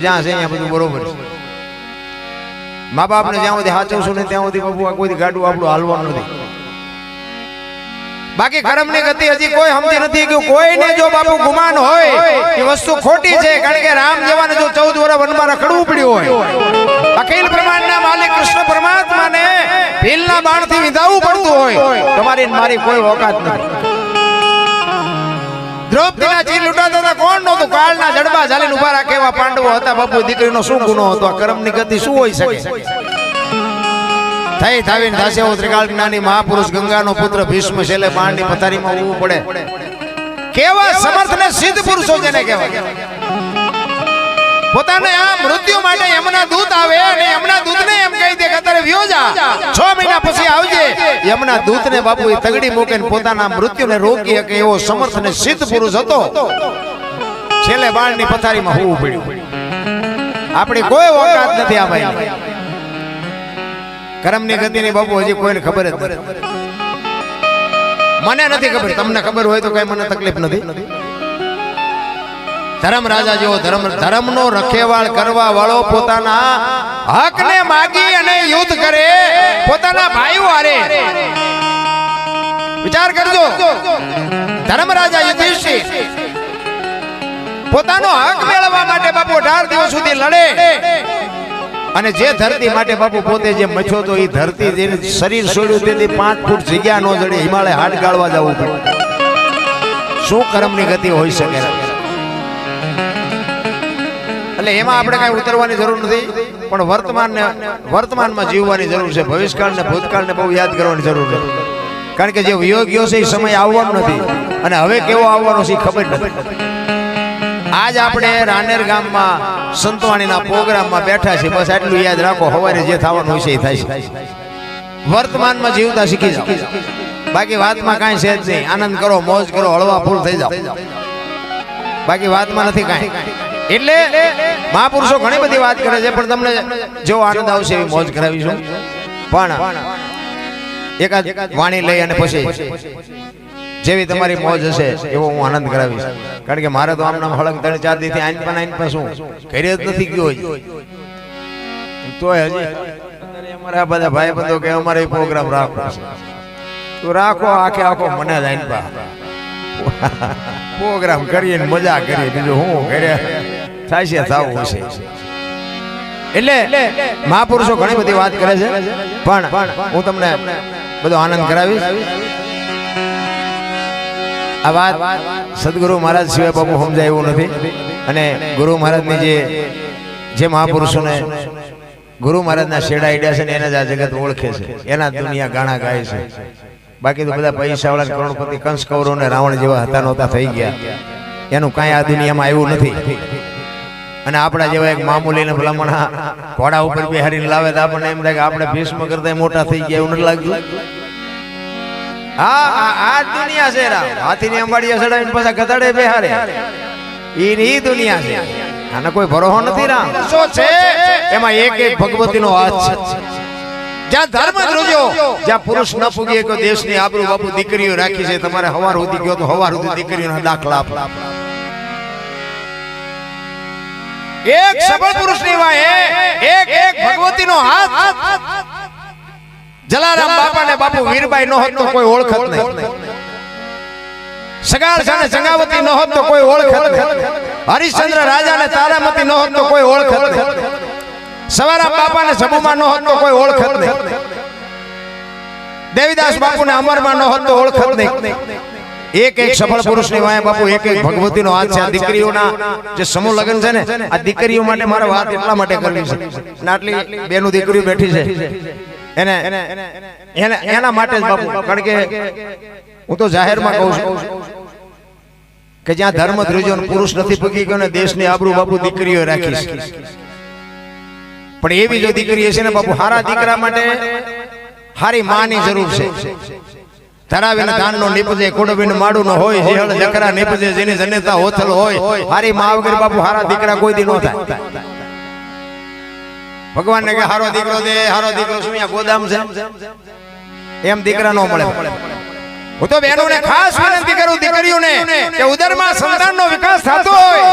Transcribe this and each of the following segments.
જ્યાં છે ત્યાં બધું બરોબર છે. મા બાપને જ્યાં સુધી સાચવશું ને ત્યાં સુધી બાપુ કોઈ ગાડું આપણું હાલવાનું નથી. બાકી કર્મની ગતિ હજી કોઈ સમજી નથી કે કોઈને જો બાપુ ગુમાન હોય એ વસ્તુ ખોટી છે. કારણ કે રામ જવાને જો 14 વર્ષ વનમાં રખડવું પડ્યું હોય, અખિલ બ્રહ્માંડના માલિક કૃષ્ણ પરમાત્માને ભીલના બાણથી વિધાવવું પડતું હોય, તમારી મારી કોઈ ઓકાત નથી. દ્રૌપદીના ચીર લૂંટાતા હતા કોણ નહોતું? કાળના જડબા ઝાલીને ઉભા રાખે એવા પાંડવો હતા. બાપુ દીકરીનો શું ગુનો હતો? કર્મની ગતિ શું હોઈ શકે? થઈ થાવીને દાસે ત્રિકાળ જ્ઞાની મહાપુરુષ ગંગાનો પુત્ર ભીષ્મ છેલ્લે બાણની પથારીમાં ઊભું પડે. કેવા સમર્થ ને સિદ્ધ પુરુષો જેને કહેવાય. પોતાને આ મૃત્યુ માટે યમના દૂત આવે અને યમના દૂતને એમ કહી દે કે અત્યારે વ્યો જા, 6 મહિના પછી આવજે. યમના દૂતને બાપુ એ તગડી મૂકીને પોતાના મૃત્યુને રોકી શકે એવો સમર્થ ને સિદ્ધ પુરુષ હતો. છેલ્લે બાણની પથારીમાં હોવું પડ્યું. આપણી કોઈ ઓકાત નથી આ ભાઈ. કર્મની ગતિની બાપુ હજી કોઈને ખબર જ નથી. મને નથી ખબર, તમને ખબર હોય તો કઈ મને તકલીફ નથી. ધર્મ રાજા જેવો ધર્મનો રખેવાળ કરવા વાળો પોતાના હકને માગી અને યુદ્ધ કરે પોતાના ભાઈઓ હારે. વિચાર કરજો, ધર્મ રાજા યુધિષ્ઠિર પોતાનો હક મેળવવા માટે બાપુ 18 દિવસ સુધી લડે. અને જે ધરતી માટે બાપુ પોતે જે મચ્યો તો એ ધરતી જેને શરીર છોડ્યું તેથી 5 ફૂટ જગ્યા ન જડે, હિમાલય હાડ ગાળવા જવું પડે. શું કર્મની ગતિ હોઈ શકે? એટલે એમાં આપણે કઈ ઉતરવાની જરૂર નથી, પણ વર્તમાનમાં જીવવાની જરૂર છે. ભવિષ્યકાળને ભૂતકાળને બહુ યાદ કરવાની જરૂર છે. કારણ કે જે વિયોગ્યો છે એ સમય આવવાનો નથી, અને હવે કેવો આવવાનો છે એ ખબર નથી. આજ આપણે રાનેર ગામમાં સંતવાણીના પ્રોગ્રામમાં બેઠા છે. બસ આટલું યાદ રાખો, સવારે જે થવાનું હોય છે એ થાય છે. વર્તમાનમાં જીવતા શીખી જાઓ. બાકી વાતમાં કાંઈ છે જ નહીં. આનંદ કરો, મોજ કરો, હળવા ફૂલ થઈ જાઓ. બાકી વાતમાં નથી કાંઈ. એટલે મહાપુરુષો ઘણી બધી વાત કરે છે, પણ તમને જો આનંદ આવશે એવી મોજ કરાવીશું. પણ એકાદ વાણી લઈ અને પછી જેવી તમારી મોજ હશે એવો હું આનંદ કરાવીશ. કારણ કે મારે તો આમના હળંગ 3-4 દીથી આઈન શું ઘરે જ નથી ગયો તો હજી અમારા બધા ભાઈ બંધો કે અમારે પ્રોગ્રામ રાખવો તો રાખો, આખો મને જ આઈન પ્રોગ્રામ કરીએ ને મજા કરીએ, બીજું હું ઘરે થાય છે થવું છે. એટલે મહાપુરુષો ઘણી બધી વાત કરે છે, પણ હું તમને બધો આનંદ કરાવીશ. આ વાત સદગુરુ મહારાજ સિવાય બાપુ સમજાય એવું નથી. અને ગુરુ મહારાજની જે મહાપુરુષોને ગુરુ મહારાજના શેડા આઈડિયા છે ને એના જ આ જગત ઓળખે છે, એના દુનિયા ગાણા ગાય છે. બાકી તો બધા પૈસાવાળા કરોડપતિ કંસ કૌરવ ને રાવણ જેવા હતા નહોતા થઈ ગયા. એનું કાંઈ આ દુનિયામાં આવ્યું નથી. અને આપણા જેવા એક મામૂલી ને ભલામણા ઘોડા ઉપર બેહારીને લાવે તો આપણને એમ થાય કે આપણે ભીષ્મ કરતા મોટા થઈ ગયા, એવું નથી લાગતું? હા, આ દુનિયા છે. હાથીની અંબાડીએ ચડાવીને પાછા ગધાડે બેહારે, ઈ દુનિયા છે. આને કોઈ ભરોસો નથી. રામ શું છે એમાં એક ભગવતીનો હાથ છે. જ્યાં ધર્મ ધ્રુજ્યો, જ્યાં પુરુષ ન પૂગી કે દેશની આબરૂ બાપુ દીકરીઓ રાખી છે. તમારે હવાર સુધી ગયો તો હવાર સુધી દીકરીઓના દાખલા આપ. એક સફળ પુરુષની વાહે એક ભગવતીનો હાથ. જલારામ બાપાને બાપુ વીરબાઈ નો હોત તો કોઈ ઓળખત નહીં. સગાળ સાને સંગાવતી નો હોત તો કોઈ ઓળખત નહીં. હરિશ્ચંદ્ર રાજાને તારામતી નો હોત તો કોઈ ઓળખત નહીં. સવારામ બાપાને સબુમાં નો હોત તો કોઈ ઓળખત નહીં. દેવીદાસ બાપુને અમરમાં નો હોત તો ઓળખત નહીં. એક સફળ પુરુષની વાહે બાપુ એક ભગવતીનો હાથ છે. આ દીકરીઓના જે સમૂહ લગ્ન છે ને, આ દીકરીઓ માટે મારે વાત એટલા માટે કરવી છે. આટલી બેનું દીકરીઓ બેઠી છે એના માટે જ બાપુ. કારણ કે હું તો જાહેરમાં કહું છું કે જ્યાં ધર્મ ધ્રુજ્યો પુરુષ નથી પૂગી ગયો ને દેશની આબરૂ બાપુ દીકરીઓ રાખી છે. પણ એવી જો દીકરી છે ને બાપુ, હારા દીકરા માટે હારી માની જરૂર છે. ધરાવીને ધાનનો નીપજે, કોડવીને માડું નો હોય, હેળ જકરા નીપજે, જેની જનેતા હોથલ હોય. હારી મા વગર બાપુ હારા દીકરા કોઈ દી નો થાય. ભગવાન ને કે હારો દીકરો દે, હારો દીકરો શું ગોદામ છે એમ દીકરા નો મળે. હું તો બહેનોને ખાસ વિનંતી કરું, દીકરીઓને, કે ઉદરમાં સંતાનનો વિકાસ થતો હોય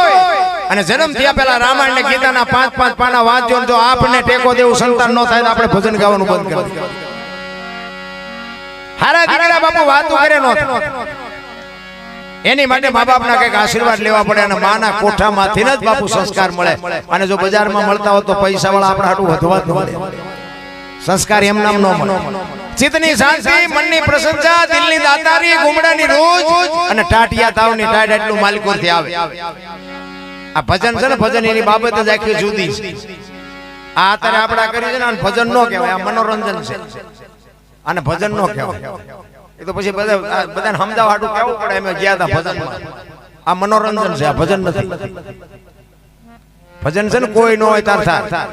અને જન્મ થયા પહેલા રામાયણ ને ગીતાના 5-5 પાના વાંચજો, જો આપને ટેકો દેવું સંતાન ન થાય તો આપણે ભજન ગાવાનું બંધ કરી દઈએ. હારા દીકરા બાપુ વાતો કરે નો, એની માટે મા બાપના કઈક આશીર્વાદ લેવા પડે અને માના કોઠામાંથી જ બાપુ સંસ્કાર મળે. અને જો બજારમાં મળતા હોય તો પૈસા વાળા આપણા હાટું વધવા જ મળે. સંસ્કાર એમ નામ ન મળે. ચિત્તની શાંતિ, મનની પ્રશંસા, દિલની દાતારી, ગુમડાની રોજ અને ટાટિયા તાવની ટાટ એટલું માલિકોથી આવે. આ ભજન છે ને, ભજન એની બાબત જ આખી જુદી છે. આ અત્યારે આપડા કરી છે ને, ભજન નો કહેવાય, આ મનોરંજન છે. અને ભજન નો કહેવાય. એ તો પછી બધાને સમજાવવા હાટું કેવું પડે. અમે ગયા હતા ભજનમાં. આ મનોરંજન છે, આ ભજન નથી. ભજન છે ને કોઈ ન હોય તાર થાય.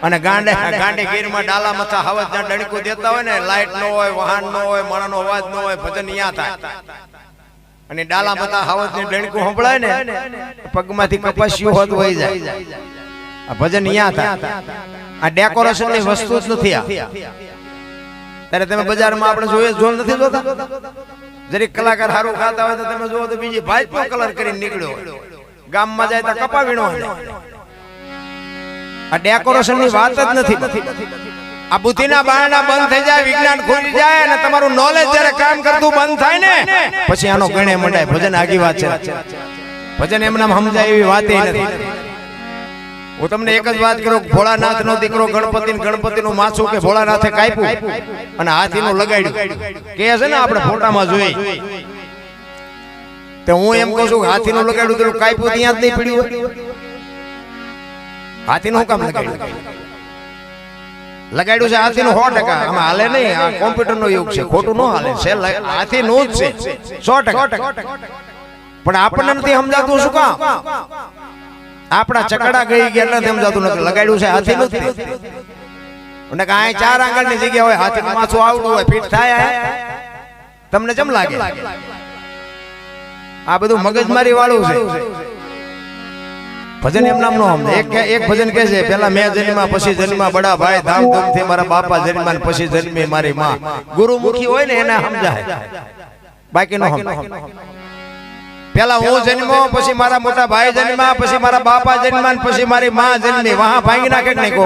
અને ગાંડે ગીરમાં ડાલા મથા હવજ ના ડણકું દેતા હોય ને, લાઈટ નો હોય, વાહન નો હોય, માણાનો અવાજ નો હોય, ભજન અહીંયા થાય. અને ડાલા મથા હવજ ને ડણકું સંભળાય ને, પગમાંથી કપાસ્યું હોત વહી જાય. આ ભજન અહીંયા થાય. આ ડેકોરેશન ની વસ્તુ જ નથી. આ ત્યારે તમે બજારમાં આપણે જોઈએ જોલ નથી જોતા. જરીક કલાકાર સારું ગાતા હોય તો તમે જોવો તો બીજી ભાઈ કલર કરીને નીકળ્યો. ગામમાં જાય તો કપા વીણો. આ ડેકોરેશન ની વાત જ નથી. આ બુદ્ધિના બારણા બંધ થઈ જાય, વિજ્ઞાન ખુલી જાય અને તમારું નોલેજ જ્યારે કામ કરતું બંધ થાય ને, પછી આનો ગણે મંડાય. ભજન આગી વાત છે. ભજન એમનામ સમજાય એવી વાત નથી. હું તમને એક જ વાત કરું, ભોળાનાથ નો દીકરો ગણપતિ નું માથું કે ભોળાનાથે કાપ્યું અને હાથી નું લગાડ્યું કે છે ને, આપણે ફોટામાં જોઈ. તો હું એમ કહું છું, હાથી નું લગાડ્યું તો કાપ્યું ત્યાં જ નહીં પડ્યું. હાથી નું કામ લગાડ્યું છે હાથી નું 100%. આમાં હાલે નહીં. આ કોમ્પ્યુટર નો યુગ છે, ખોટું ન હાલે. હાથી નું જ છે 100%. પણ આપણને નથી સમજાતું. શું કામ? આપડા ચકડા ગઈ ગયા નથી સમજાતું. નથી લગાડ્યું છે હાથી નું. અને કાંઈ 4 આંગળ ની જગ્યા હોય, હાથી નું માથું આવડું હોય, ફીટ થાય. તમને કેમ લાગે? આ બધું મગજમારી વાળું છે. ભજન એમ નામ નો સમજે. એક ભજન કે છે, પેલા મેં જન્મા પછી જન્મા બડા ભાઈ, ધામધૂમથી મારા બાપા જન્મા પછી જન્મે મારી માં. ગુરુમુખી હોય ને એને સમજાય, બાકી નો સમજાય. પેલા હું જન્મો, પછી મારા મોટા ભાઈ જન્મા, પછી મારા બાપા જન્મા, પછી મારી માં જન્મી. વહા ભાંગી નાખે કે નહીં કો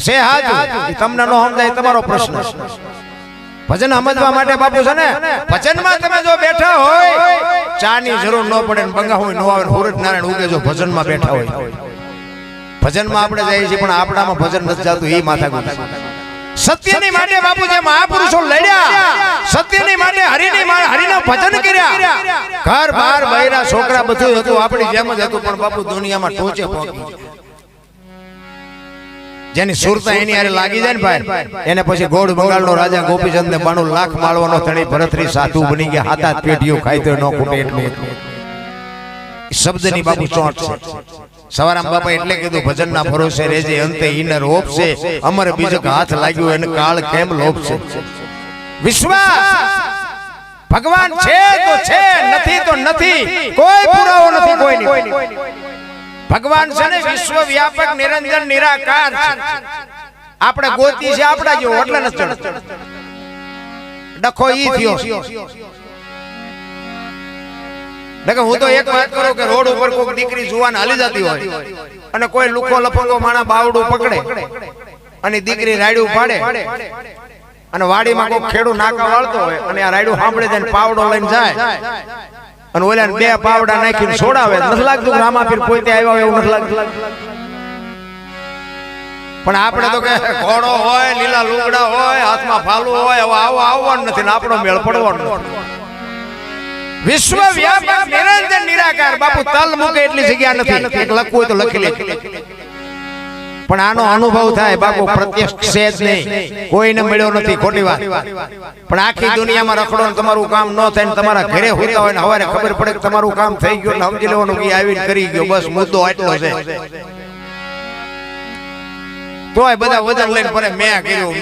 છે? હાજુ તમને નો સમજાય, તમારો પ્રશ્ન. ભજન સમજવા માટે બાપુ છે ને, ભજનમાં તમે જો બેઠા હોય, ચા ની જરૂર ન પડે, બંગાહું ન આવે, સૂરજ નારાયણ ઉગે જો ભજનમાં બેઠા હોય. ભજનમાં આપણે જઈએ છીએ પણ આપણામાં ભજન નથી જતું. એ માથાકૂટ. સત્યની માટે બાપુ જે મહાપુરુષો લડ્યા, સત્યની માટે હરિના ભજન કર્યા. ઘર બાર બૈરા છોકરા બધું હતું, આપણી જેમ જ હતું. પણ બાપુ દુનિયામાં ટોચે પહોંચી. જેની સુરતા એની હારે લાગી જાય ને ભાઈ, એને પછી ગોળ બંગાળનો રાજા ગોપીચંદ ને 92 લાખ માળવાનો ધણી ભરતરી સાધુ બની ગયા. હાથાત પેટીઓ ખાઈ તો ન ખૂટે એટલું. શબ્દની બાપુ ચોટ છે. સવારામ બાપા એટલે કીધું, ભજનના ભરોસે રેજે, અંતે ઈનર હોપશે. અમર બીજક હાથ લાગ્યો એને કાળ કેમ લોપશે. વિશ્વાસ ભગવાન છે તો છે, નથી તો નથી. કોઈ પુરાવો નથી કોઈની. ભગવાન છે ને વિશ્વ વ્યાપક, નિરંજન, નિરાકાર છે. આપણે ગોતી છે આપડા જેવો, એટલે નથી ડખો ઈ થયો. દેખો હું તો એક વાત કરું કે રોડ ઉપર કોઈ દીકરી જુવાન હાલી જતી હોય અને કોઈ લુખો લફંગો માણા બાવડું પકડે અને દીકરી રાયડું પાડે અને વાડીમાં કોઈ ખેડૂ નાકા વાળતો હોય અને આ રાયડું સાંભળે જાય પાવડો લઈને જાય અને ઓલાને 2 પાવડા નાખીને છોડાવે. નથી લાગતું કે રામાપીર પોતે આવ્યા હોય એવું નથી લાગતું? પણ આપણે તો કે ઘોડો હોય, લીલા લુગડા હોય, હાથમાં ફાલું હોય, હવે આવવાનું નથી ને આપણો મેળ પડવાનો નથી. વિશ્વ વ્યાપક, નિરંજન, નિરાકાર. બાપુ તલ મૂકે એટલી જગ્યા નથી. એક લખવું હોય તો લખી લે. પણ આનો અનુભવ થાય બાપુ, પ્રત્યક્ષ છે જ નહીં. કોઈને મળ્યો નથી, ખોટી વાત. પણ આખી દુનિયામાં રખડો ને તમારું કામ ન થાય ને તમારા ઘરે હોતા હોય ને હવારે ખબર પડે કે તમારું કામ થઈ ગયું, સમજી લેવાનું કે આવીને કરી ગયો. બસ મુદ્દો આટલો છે. તોય બધા વજન લઈને ફરે, મેં કર્યું,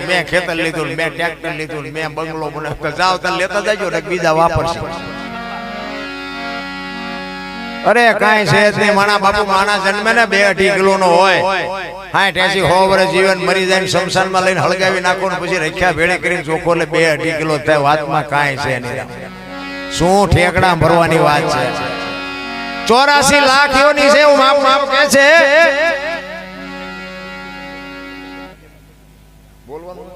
મેં ખેતર લીધું, મેં ટ્રેક્ટર લીધું, મેં બંગલો બનાવ્યો. જાવ તો લેતા જાજો ને બીજા વાપરશે. અરે કાંઈ છે જ નહીં. માણા બાપુ માણા જન્મે ને 2-2.5 કિલો નો હોય. 60-80 100 વર્ષ જીવન મરી જાય શમશાનમાં લઈને હળગાવી નાખો ને પછી રખ્યા ભેળે કરીને ચોખ્ખો એટલે 2-2.5 કિલો થાય. વાતમાં કાંઈ છે નહીં. શું ઠેકડા ભરવાની વાત છે. 84 લાખ યોની છે એવું માપ કે છે. બોલવાનું